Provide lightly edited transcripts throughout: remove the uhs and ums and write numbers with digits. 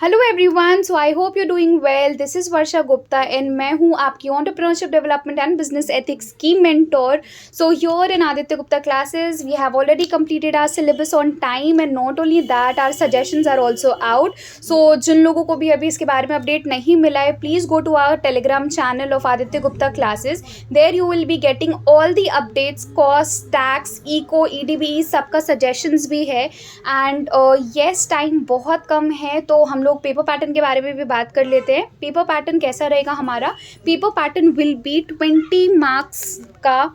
Hello everyone, so I hope you doing well. This is Varsha Gupta and मैं हूँ आपकी entrepreneurship development and business ethics की mentor. So here in Aditya Gupta classes we have already completed our syllabus on time and not only that our suggestions are also out. So जिन लोगों को भी अभी इसके बारे में अपडेट नहीं मिला है, please go to our Telegram channel of Aditya Gupta classes. There you will be getting all the updates, cost, tax, eco, EDB, सबका सजेशंस भी है. एंड येस, टाइम बहुत कम है तो हम लोग पेपर पैटर्न के बारे में भी बात कर लेते हैं. पेपर पैटर्न कैसा रहेगा हमारा? Paper pattern will be 20 marks का,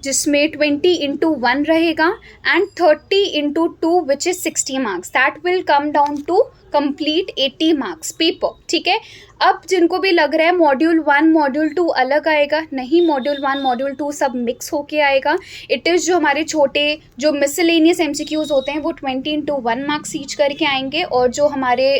जिसमें 20 into 1 रहेगा and 30 into 2 which is 60 marks. That will come down to complete 80 marks paper. ठीक है. अब जिनको भी लग रहा है मॉड्यूल 1 मॉड्यूल 2 अलग आएगा, नहीं, मॉड्यूल 1 मॉड्यूल 2 सब मिक्स होके आएगा. इट इज़ जो हमारे छोटे जो मिसलेनियस एमसीक्यूज होते हैं वो 20 into 1 मार्क्स ईच करके आएंगे, और जो हमारे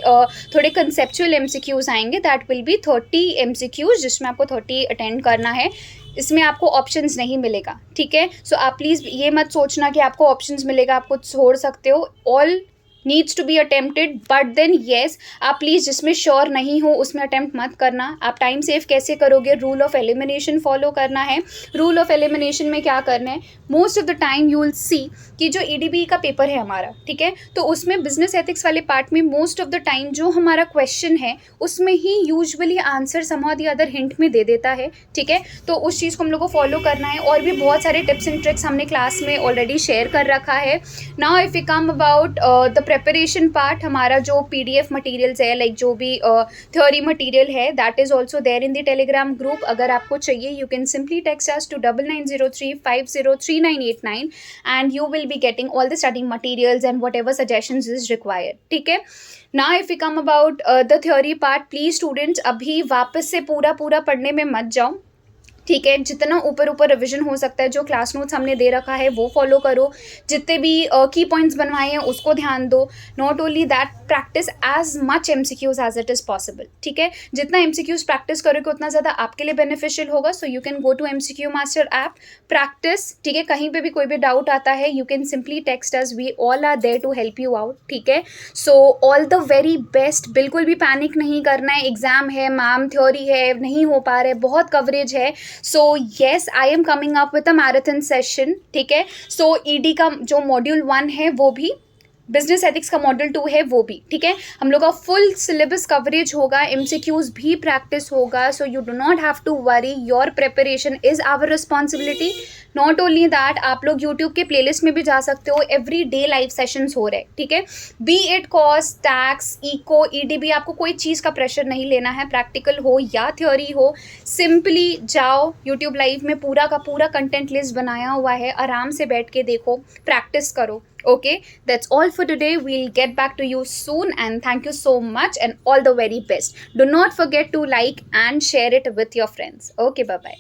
थोड़े कंसेप्चुअल एमसीक्यूज आएंगे दैट विल बी 30 एमसीक्यूज, जिसमें आपको 30 अटेंड करना है. इसमें आपको ऑप्शंस नहीं मिलेगा. ठीक है. सो आप प्लीज़ ये मत सोचना कि आपको ऑप्शंस मिलेगा, आप कुछ छोड़ सकते हो. All needs to be attempted, but then yes, आप प्लीज़ जिसमें श्योर नहीं हो उसमें अटेम्प्ट मत करना. आप टाइम सेव कैसे करोगे? रूल ऑफ एलिमिनेशन फॉलो करना है. रूल ऑफ एलिमिनेशन में क्या करना है? Most of the time you will see कि जो ईडीबी का पेपर है हमारा, ठीक है, तो उसमें बिजनेस एथिक्स वाले पार्ट में मोस्ट ऑफ द टाइम जो हमारा क्वेश्चन है उसमें ही usually answer somehow the other hint में दे देता है. ठीक है. तो उस चीज़ को हम लोग को फॉलो करना है. और भी बहुत सारे टिप्स एंड ट्रिक्स हमने क्लास में ऑलरेडी शेयर कर रखा है. Now if you come about the preparation part, हमारा जो पीडीएफ मटेरियल्स है, लाइक जो भी थ्योरी मटेरियल है, that is also there in the Telegram group. अगर आपको चाहिए you can simply text us to 9903503989 and you will be getting all the studying materials and whatever suggestions is required. ठीक है. Now if we come about the theory part, please students अभी वापस से पूरा पढ़ने में मत जाओ. ठीक है. जितना ऊपर रिविजन हो सकता है, जो क्लास नोट्स हमने दे रखा है वो फॉलो करो. जितने भी की पॉइंट्स बनवाए हैं उसको ध्यान दो. Not only that, practice as much MCQs as it is possible. ठीक है. जितना एमसीक्यूज प्रैक्टिस करोगे उतना ज़्यादा आपके लिए बेनिफिशियल होगा. So you can go to MCQ master app, practice. ठीक है. कहीं पे भी कोई भी डाउट आता है you can simply text us, we all are there to help you out. ठीक है. So all the very best. बिल्कुल भी पैनिक नहीं करना है. एग्जाम है मैम, थ्योरी है, नहीं हो पा रहे, बहुत कवरेज है. So yes, I am coming up with a marathon session. ठीक है. सो ईडी का जो मॉड्यूल 1 है वो भी, बिजनेस एथिक्स का मॉड्यूल 2 है वो भी. ठीक है. हम लोग का फुल सिलेबस कवरेज होगा, एमसीक्यूज भी प्रैक्टिस होगा. So you do not have to worry, your preparation is our responsibility. Not only that, आप लोग यूट्यूब के प्लेलिस्ट में भी जा सकते हो. एवरी डे लाइव सेशंस हो रहे हैं. ठीक है. Be it cost, tax, eco, EDB, आपको कोई चीज़ का प्रेशर नहीं लेना है, प्रैक्टिकल हो या थ्योरी हो. सिंपली जाओ यूट्यूब लाइव में, पूरा का पूरा कंटेंट लिस्ट बनाया हुआ है, आराम से बैठ के देखो, प्रैक्टिस करो. Okay, that's all for today. We'll get back to you soon and thank you so much and all the very best. Do not forget to like and share it with your friends. Okay, bye bye.